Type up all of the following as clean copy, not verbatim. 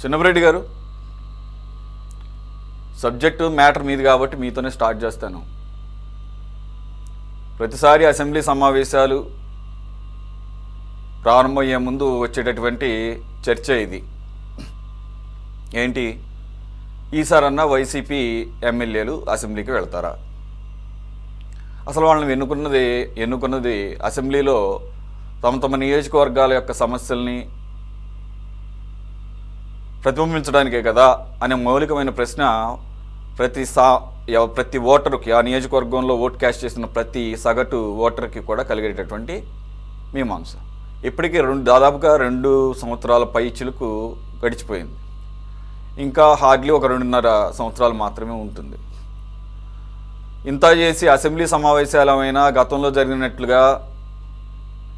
చిన్నబ్రెడ్డి గారు, subject matter మీది కాబట్టి మీతోనే స్టార్ట్ చేస్తాను. ప్రతిసారి అసెంబ్లీ సమావేశాలు ప్రారంభమయ్యే ముందు వచ్చేటటువంటి చర్చ ఇది. ఏంటి, ఈసారన్నా వైసీపీ ఎమ్మెల్యేలు అసెంబ్లీకి వెళ్తారా? అసలు వాళ్ళని ఎన్నుకున్నది అసెంబ్లీలో తమ నియోజకవర్గాల యొక్క సమస్యల్ని ప్రతిబింబించడానికే కదా అనే మౌలికమైన ప్రశ్న ప్రతి ఓటరుకి, ఆ నియోజకవర్గంలో ఓటు క్యాస్ట్ చేసిన ప్రతి సగటు ఓటర్కి కూడా కలిగేటటువంటి మీమాంస. ఇప్పటికీ దాదాపుగా 2 సంవత్సరాల పై చిలుకు గడిచిపోయింది. ఇంకా హార్డ్లీ ఒక 2.5 సంవత్సరాలు మాత్రమే ఉంటుంది. ఇంత చేసి అసెంబ్లీ సమావేశాలమైనా గతంలో జరిగినట్లుగా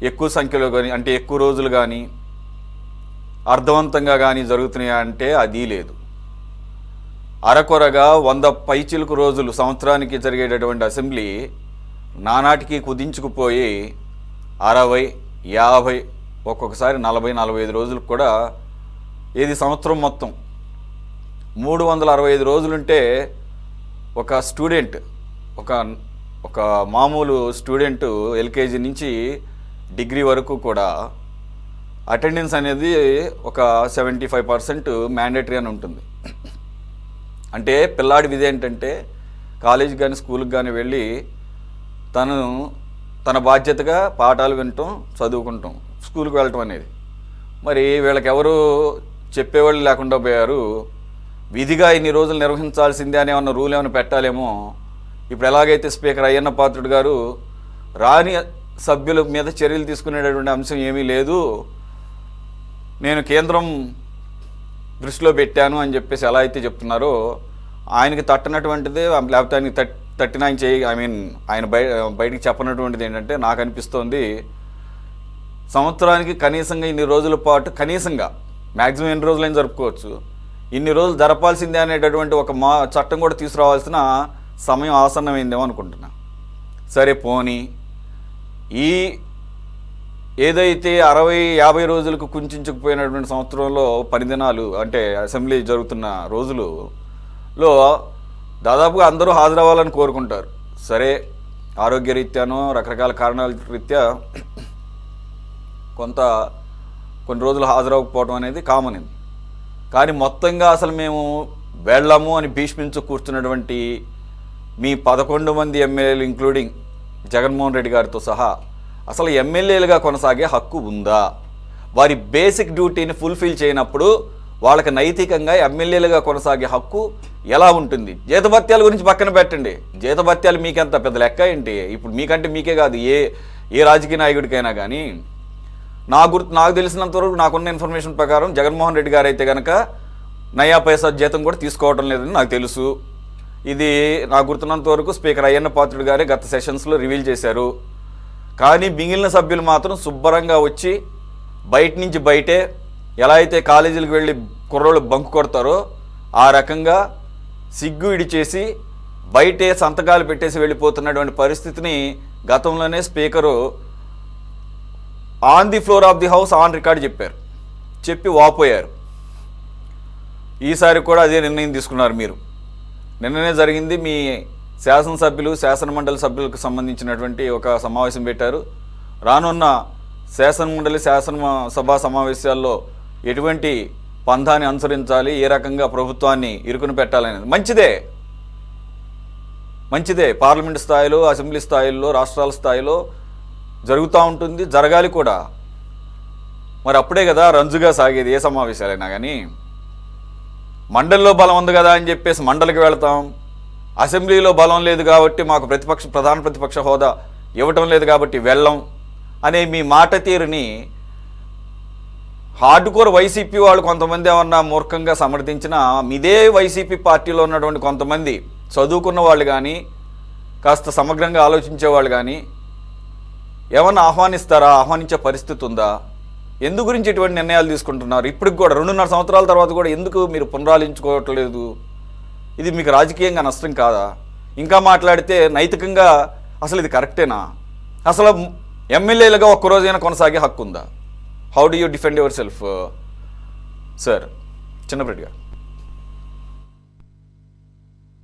ఎక్కువ సంఖ్యలో కానీ, అంటే ఎక్కువ రోజులు కానీ, అర్థవంతంగా కానీ జరుగుతున్నాయా అంటే అది లేదు. అరకొరగా 100 పైచిలుకు రోజులు సంవత్సరానికి జరిగేటటువంటి అసెంబ్లీ నానాటికి కుదించుకుపోయి 60, 50, ఒక్కొక్కసారి 40, 45 రోజులకు కూడా, ఏది సంవత్సరం మొత్తం 365 రోజులుంటే ఒక స్టూడెంట్, ఒక మామూలు స్టూడెంట్ ఎల్కేజీ నుంచి డిగ్రీ వరకు కూడా అటెండెన్స్ అనేది ఒక 75% మ్యాండేటరీ అని ఉంటుంది. అంటే పిల్లాడి విధి ఏంటంటే కాలేజీకి కానీ స్కూల్కి కానీ వెళ్ళి తన బాధ్యతగా పాఠాలు వినటం, చదువుకుంటాం, స్కూల్కి వెళ్ళటం అనేది. మరి వీళ్ళకి ఎవరు చెప్పేవాళ్ళు లేకుండా పోయారు. విధిగా ఇన్ని రోజులు నిర్వహించాల్సిందే అనే ఏమన్నా రూల్ ఏమైనా పెట్టాలేమో. ఇప్పుడు ఎలాగైతే స్పీకర్ అయ్యన్న పాత్రుడు గారు రాని సభ్యుల మీద చర్యలు తీసుకునేటటువంటి అంశం ఏమీ లేదు, నేను కేంద్రం దృష్టిలో పెట్టాను అని చెప్పేసి ఎలా అయితే చెప్తున్నారో, ఆయనకి తట్టనటువంటిదే, లేకపోతే ఆయనకి తట్టిన ఆయన బయటికి చెప్పనటువంటిది ఏంటంటే, నాకు అనిపిస్తోంది సంవత్సరానికి కనీసంగా ఇన్ని రోజుల పాటు, కనీసంగా మ్యాక్సిమం ఎన్ని రోజులైనా జరుపుకోవచ్చు, ఇన్ని రోజులు జరపాల్సిందే అనేటటువంటి ఒక చట్టం కూడా తీసుకురావాల్సిన సమయం ఆసన్నమైందేమో అనుకుంటున్నా. సరే పోనీ, ఈ ఏదైతే 60-50 రోజులకు కుంచుకుపోయినటువంటి సంవత్సరంలో 10 దినాలు, అంటే అసెంబ్లీ జరుగుతున్న రోజులలో దాదాపుగా అందరూ హాజరవ్వాలని కోరుకుంటారు. సరే, ఆరోగ్యరీత్యానో రకరకాల కారణాల రీత్యా కొన్ని రోజులు హాజరవ్వకపోవడం అనేది కామన్ ఇది. కానీ మొత్తంగా అసలు మేము వెళ్ళము అని భీష్మించు కూర్చున్నటువంటి మీ 11 మంది ఎమ్మెల్యేలు, ఇంక్లూడింగ్ జగన్మోహన్ రెడ్డి గారితో సహా, అసలు ఎమ్మెల్యేలుగా కొనసాగే హక్కు ఉందా? వారి బేసిక్ డ్యూటీని ఫుల్ఫిల్ చేయనప్పుడు వాళ్ళకి నైతికంగా ఎమ్మెల్యేలుగా కొనసాగే హక్కు ఎలా ఉంటుంది? జీతభత్యాల గురించి పక్కన పెట్టండి. జీతభత్యాలు మీకెంత పెద్ద లెక్క ఏంటి? ఇప్పుడు మీకంటే మీకే కాదు, ఏ రాజకీయ నాయకుడికైనా కానీ, నాకు తెలిసినంతవరకు, నాకున్న ఇన్ఫర్మేషన్ ప్రకారం జగన్మోహన్ రెడ్డి గారు అయితే కనుక నయా పైసా జీతం కూడా తీసుకోవడం లేదని నాకు తెలుసు. ఇది నాకు గుర్తున్నంత వరకు స్పీకర్ అయ్యన్న పాత్రుడు గారే గత సెషన్స్లో రివీల్ చేశారు. కానీ మిగిలిన సభ్యులు మాత్రం శుభ్రంగా వచ్చి బయట నుంచి బయటే, ఎలా అయితే కాలేజీలకు వెళ్ళి కుర్రోళ్ళు బంకు కొడతారో ఆ రకంగా సిగ్గు ఇడిచేసి బయటే సంతకాలు పెట్టేసి వెళ్ళిపోతున్నటువంటి పరిస్థితిని గతంలోనే speaker on the floor of the house on record చెప్పి వాపోయారు. ఈసారి కూడా అదే నిర్ణయం తీసుకున్నారు మీరు. నిన్ననే జరిగింది, మీ శాసనసభ్యులు, శాసనమండలి సభ్యులకు సంబంధించినటువంటి ఒక సమావేశం పెట్టారు. రానున్న శాసనమండలి శాసనసభ సమావేశాల్లో ఎటువంటి పంథాన్ని అనుసరించాలి, ఏ రకంగా ప్రభుత్వాన్ని ఇరుకుని పెట్టాలనేది మంచిదే. పార్లమెంట్ స్థాయిలో, అసెంబ్లీ స్థాయిలో, రాష్ట్రాల స్థాయిలో జరుగుతూ ఉంటుంది, జరగాలి కూడా. మరి అప్పుడే కదా రంజుగా సాగేది ఏ సమావేశాలైనా కానీ. మండలిలో బలం ఉంది కదా అని చెప్పేసి మండలికి వెళతాం, అసెంబ్లీలో బలం లేదు కాబట్టి మాకు ప్రధాన ప్రతిపక్ష హోదా ఇవ్వటం లేదు కాబట్టి వెళ్ళం అనే మీ మాట తీరుని హార్డ్ కోర్ వైసీపీ వాళ్ళు కొంతమంది ఏమన్నా మూర్ఖంగా సమర్థించినా, ఇదే వైసీపీ పార్టీలో ఉన్నటువంటి కొంతమంది చదువుకున్న వాళ్ళు కానీ, కాస్త సమగ్రంగా ఆలోచించే వాళ్ళు కానీ ఏమన్నా ఆహ్వానించే పరిస్థితి ఉందా? ఎందు గురించి ఇటువంటి నిర్ణయాలు తీసుకుంటున్నారు? ఇప్పటికి కూడా 2.5 సంవత్సరాల తర్వాత కూడా ఎందుకు మీరు పునరాలించుకోవట్లేదు? ఇది మీకు రాజకీయంగా నష్టం కాదా? ఇంకా మాట్లాడితే నైతికంగా అసలు ఇది కరెక్టేనా? అసలు ఎమ్మెల్యేలుగా ఒక్కరోజైనా కొనసాగే హక్కు ఉందా? How do you defend your self sir? Chinnapa Reddy గారు.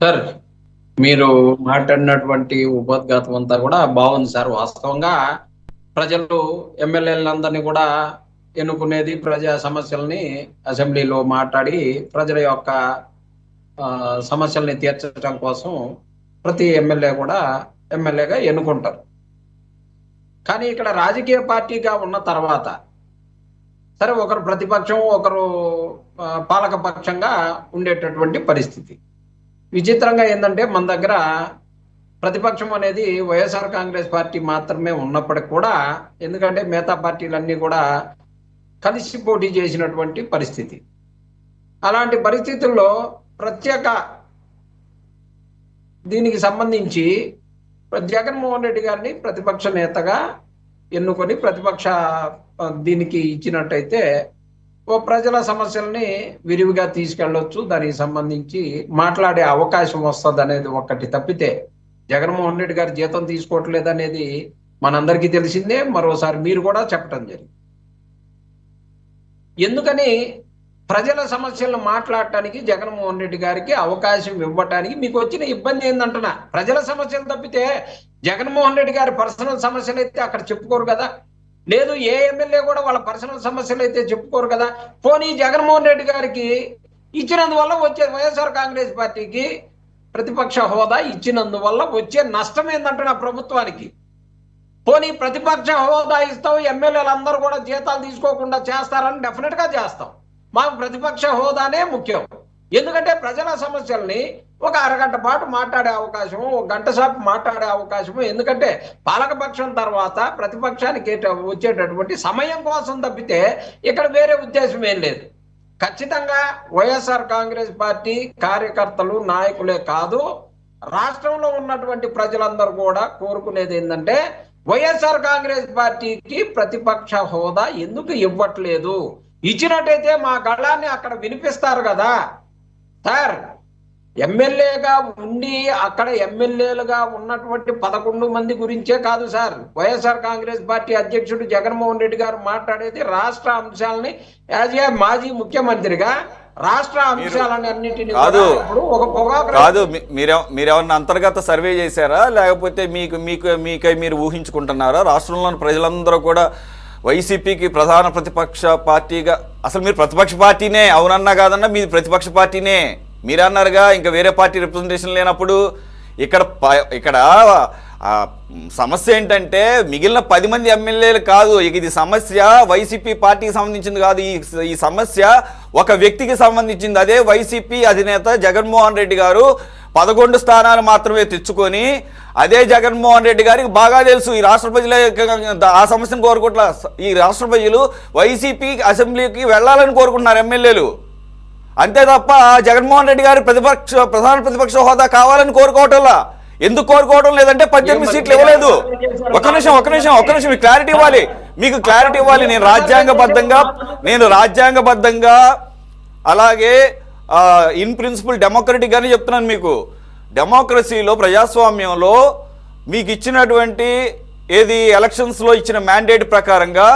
సార్, మీరు మాట్లాడినటువంటి ఉపోద్ఘాతం అంతా కూడా బాగుంది సార్. వాస్తవంగా ప్రజలు ఎమ్మెల్యేలందరినీ కూడా ఎన్నుకునేది ప్రజా సమస్యల్ని అసెంబ్లీలో మాట్లాడి ప్రజల యొక్క సమస్యల్ని తీర్చడం కోసం ప్రతి ఎమ్మెల్యే కూడా ఎమ్మెల్యేగా ఎన్నుకుంటారు. కానీ ఇక్కడ రాజకీయ పార్టీగా ఉన్న తర్వాత సరే, ఒకరు ప్రతిపక్షం, ఒకరు పాలక పక్షంగా ఉండేటటువంటి పరిస్థితి. విచిత్రంగా ఏంటంటే మన దగ్గర ప్రతిపక్షం అనేది వైఎస్ఆర్ కాంగ్రెస్ పార్టీ మాత్రమే ఉన్నప్పటికి కూడా, ఎందుకంటే మిగతా పార్టీలన్నీ కూడా కలిసి పోటీ చేసినటువంటి పరిస్థితి. అలాంటి పరిస్థితుల్లో ప్రత్యేక దీనికి సంబంధించి జగన్మోహన్ రెడ్డి గారిని ప్రతిపక్ష నేతగా ఎన్నుకొని ప్రతిపక్ష దీనికి ఇచ్చినట్టయితే ఓ ప్రజల సమస్యల్ని విరివిగా తీసుకెళ్ళొచ్చు, దానికి సంబంధించి మాట్లాడే అవకాశం వస్తుంది అనేది ఒక్కటి తప్పితే, జగన్మోహన్ రెడ్డి గారు జీతం తీసుకోవట్లేదు అనేది మనందరికీ తెలిసిందే. మరోసారి మీరు కూడా చెప్పడం జరిగింది. ఎందుకని ప్రజల సమస్యలను మాట్లాడటానికి జగన్మోహన్ రెడ్డి గారికి అవకాశం ఇవ్వటానికి మీకు వచ్చిన ఇబ్బంది ఏందంటున్నా? ప్రజల సమస్యలు తప్పితే జగన్మోహన్ రెడ్డి గారి పర్సనల్ సమస్యలు అయితే అక్కడ చెప్పుకోరు కదా. లేదు, ఏ ఎమ్మెల్యే కూడా వాళ్ళ పర్సనల్ సమస్యలు అయితే చెప్పుకోరు కదా. పోనీ జగన్మోహన్ రెడ్డి గారికి ఇచ్చినందువల్ల వచ్చే వైఎస్ఆర్ కాంగ్రెస్ పార్టీకి ప్రతిపక్ష హోదా ఇచ్చినందువల్ల వచ్చే నష్టం ఏందంటున్నా ప్రభుత్వానికి? పోనీ ప్రతిపక్ష హోదా ఇస్తాం, ఎమ్మెల్యేలు అందరూ కూడా జీతాలు తీసుకోకుండా చేస్తారని డెఫినెట్ గా చేస్తాం. మాకు ప్రతిపక్ష హోదానే ముఖ్యం. ఎందుకంటే ప్రజల సమస్యల్ని ఒక అరగంట పాటు మాట్లాడే అవకాశము, ఒక గంట సేపు మాట్లాడే అవకాశము. ఎందుకంటే పాలకపక్షం తర్వాత ప్రతిపక్షానికి వచ్చేటటువంటి సమయం కోసం తప్పితే ఇక్కడ వేరే ఉద్దేశం ఏం లేదు. ఖచ్చితంగా వైఎస్ఆర్ కాంగ్రెస్ పార్టీ కార్యకర్తలు, నాయకులే కాదు, రాష్ట్రంలో ఉన్నటువంటి ప్రజలందరూ కూడా కోరుకునేది ఏంటంటే వైఎస్ఆర్ కాంగ్రెస్ పార్టీకి ప్రతిపక్ష హోదా ఎందుకు ఇవ్వట్లేదు? ఇచ్చినట్టయితే మా గళాన్ని అక్కడ వినిపిస్తారు కదా సార్. ఎమ్మెల్యేగా ఉండి అక్కడ ఎమ్మెల్యేలుగా ఉన్నటువంటి 11 మంది గురించే కాదు సార్, వైఎస్ఆర్ కాంగ్రెస్ పార్టీ అధ్యక్షుడు జగన్మోహన్ రెడ్డి గారు మాట్లాడేది రాష్ట్ర అంశాలని యాజ్ ఏ మాజీ ముఖ్యమంత్రిగా రాష్ట్ర అంశాలని అన్నింటినీ కాదు. మీరేమన్నా అంతర్గత సర్వే చేశారా, లేకపోతే మీరు ఊహించుకుంటున్నారా? రాష్ట్రంలోని ప్రజలందరూ కూడా వైసీపీకి ప్రధాన ప్రతిపక్ష పార్టీగా, అసలు మీరు ప్రతిపక్ష పార్టీనే, అవునన్నా కాదన్నా మీది ప్రతిపక్ష పార్టీనే మీరన్నారుగా. ఇంకా వేరే పార్టీ రిప్రజెంటేషన్ లేనప్పుడు ఇక్కడ సమస్య ఏంటంటే మిగిలిన 10 మంది ఎమ్మెల్యేలు కాదు, ఇది సమస్య వైసీపీ పార్టీకి సంబంధించింది కాదు. ఈ సమస్య ఒక వ్యక్తికి సంబంధించింది. అదే వైసీపీ అధినేత జగన్మోహన్ రెడ్డి గారు 11 స్థానాలు మాత్రమే తెచ్చుకొని, అదే జగన్మోహన్ రెడ్డి గారికి బాగా తెలుసు ఈ రాష్ట్ర ప్రజలే ఆ సమస్యను కోరుకుంటున్నారు. ఈ రాష్ట్ర ప్రజలు వైసీపీ అసెంబ్లీకి వెళ్ళాలని కోరుకుంటున్నారు ఎమ్మెల్యేలు, అంతే తప్ప జగన్మోహన్ రెడ్డి గారి ప్రధాన ప్రతిపక్ష హోదా కావాలని కోరుకోవటంలా. ఎందుకు కోరుకోవడం లేదంటే 18 సీట్లు ఇవ్వలేదు. ఒక నిమిషం మీకు క్లారిటీ ఇవ్వాలి, నేను రాజ్యాంగబద్ధంగా అలాగే ఇన్ ప్రిన్సిపల్ డెమోక్రటిక్ గానే చెప్తున్నాను మీకు. డెమోక్రసీలో, ప్రజాస్వామ్యంలో మీకు ఇచ్చినటువంటి ఎలక్షన్స్లో ఇచ్చిన మ్యాండేట్ ప్రకారంగా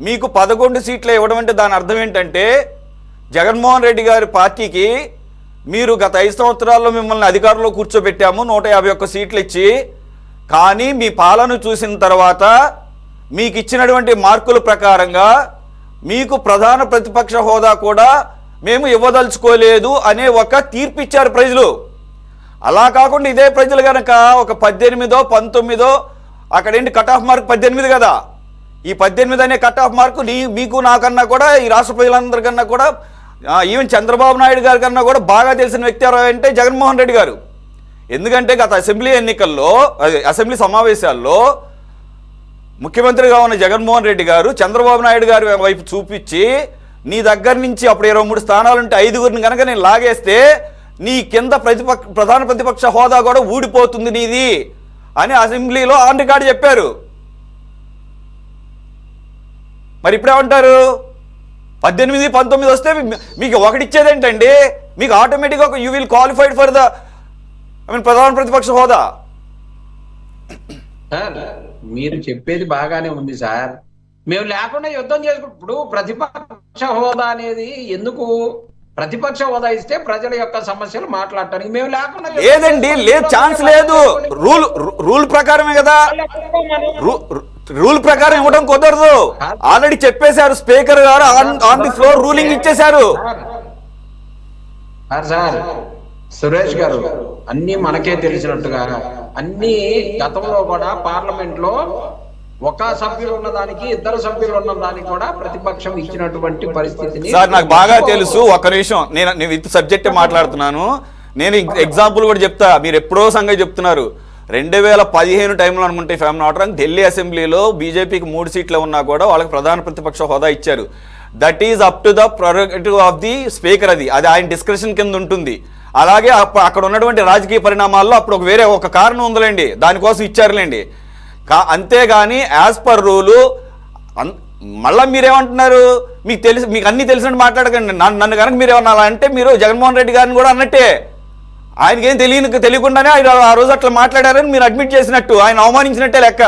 మీకు 11 సీట్లు ఇవ్వడం అంటే దాని అర్థం ఏంటంటే, జగన్మోహన్ రెడ్డి గారి పార్టీకి మీరు గత 5 సంవత్సరాల్లో మిమ్మల్ని అధికారంలో కూర్చోబెట్టాము 151 సీట్లు ఇచ్చి, కానీ మీ పాలన చూసిన తర్వాత మీకు ఇచ్చినటువంటి మార్కుల ప్రకారంగా మీకు ప్రధాన ప్రతిపక్ష హోదా కూడా మేము ఇవ్వదలుచుకోలేదు అనే ఒక తీర్పు ఇచ్చారు ప్రజలు. అలా కాకుండా ఇదే ప్రజలు కనుక ఒక 18, 19 అక్కడేంటి కట్ ఆఫ్ మార్క్ 18 కదా, ఈ 18 అనే కట్ ఆఫ్ మార్కు మీకు నాకన్నా కూడా, ఈ రాష్ట్ర ప్రజలందరికన్నా కూడా, ఈవెన్ చంద్రబాబు నాయుడు గారి కన్నా కూడా బాగా తెలిసిన వ్యక్తి ఎవరు అంటే జగన్మోహన్ రెడ్డి గారు. ఎందుకంటే గత అసెంబ్లీ సమావేశాల్లో ముఖ్యమంత్రిగా ఉన్న జగన్మోహన్ రెడ్డి గారు చంద్రబాబు నాయుడు గారి వైపు చూపించి, నీ దగ్గర నుంచి అప్పుడు 23 స్థానాలుంటే 5గురిని కనుక నేను లాగేస్తే నీ కింద ప్రధాన ప్రతిపక్ష హోదా కూడా ఊడిపోతుంది నీది అని అసెంబ్లీలో ఆన్ రికార్డు చెప్పారు. మరి ఇప్పుడేమంటారు? 18, 19 వస్తే మీకు ఒకటి ఇచ్చేదేంటండి? మీకు ఆటోమేటిక్గా యూ విల్ క్వాలిఫైడ్ ఫర్ ప్రధాన ప్రతిపక్ష హోదా. సార్, మీరు చెప్పేది బాగానే ఉంది సార్. మేము లేకుండా యుద్ధం చేసుకుంటూ ఇప్పుడు ప్రతిపక్ష హోదా అనేది ఎందుకు ప్రతిపక్ష హోదా ఇస్తే ప్రజల యొక్క సమస్యలు మాట్లాడటానికి మేము లేకుండా లేదండి, లేదు, ఛాన్స్ లేదు. రూల్ ప్రకారమే కదా, రూల్ ప్రకారం ఇవ్వడం కుదరదు. ఆల్రెడీ చెప్పేశారు స్పీకర్ గారు, ఆన్ ది ఫ్లోర్ రూలింగ్ ఇచ్చేశారు. సార్ సురేష్ గారు, అన్ని మనకే తెలిసినట్టుగా అన్ని గతంలో కూడా పార్లమెంట్ లో ఒక సభ్యులు ఉన్నదానికి ఇద్దరు సభ్యులు ఉన్నదానికి కూడా ప్రతిపక్షం ఇచ్చినటువంటి పరిస్థితిని సార్ నాకు బాగా తెలుసు. ఒక్క నిమిషం, నేను విత్ సబ్జెక్ట్ మాట్లాడుతున్నాను. నేను ఎగ్జాంపుల్ కూడా చెప్తా. మీరు ఎప్పుడో సంగతి చెప్తున్నారు. 2015 టైంలో అనుకుంటే ఫ్యామ్ నాట్ ఢిల్లీ అసెంబ్లీలో బీజేపీకి 3 సీట్లు ఉన్నా కూడా వాళ్ళకి ప్రధాన ప్రతిపక్ష హోదా ఇచ్చారు. That is up to the prerogative of the speaker. అది ఆయన డిస్కషన్ కింద ఉంటుంది. అలాగే అక్కడ ఉన్నటువంటి రాజకీయ పరిణామాల్లో అప్పుడు వేరే ఒక కారణం ఉందిలేండి, దానికోసం ఇచ్చారులేండి. అంతేగాని యాజ్ పర్ రూలు మళ్ళీ మీరేమంటున్నారు, మీకు అన్ని తెలిసినట్టు మాట్లాడకండి. నన్ను కనుక మీరు ఏమన్నా అలా అంటే మీరు జగన్మోహన్ రెడ్డి గారిని కూడా అన్నట్టే. ఆయనకేం తెలియకుండానే ఆయన ఆ రోజు అట్లా మాట్లాడారని మీరు అడ్మిట్ చేసినట్టు, ఆయన అవమానించినట్టే లెక్క.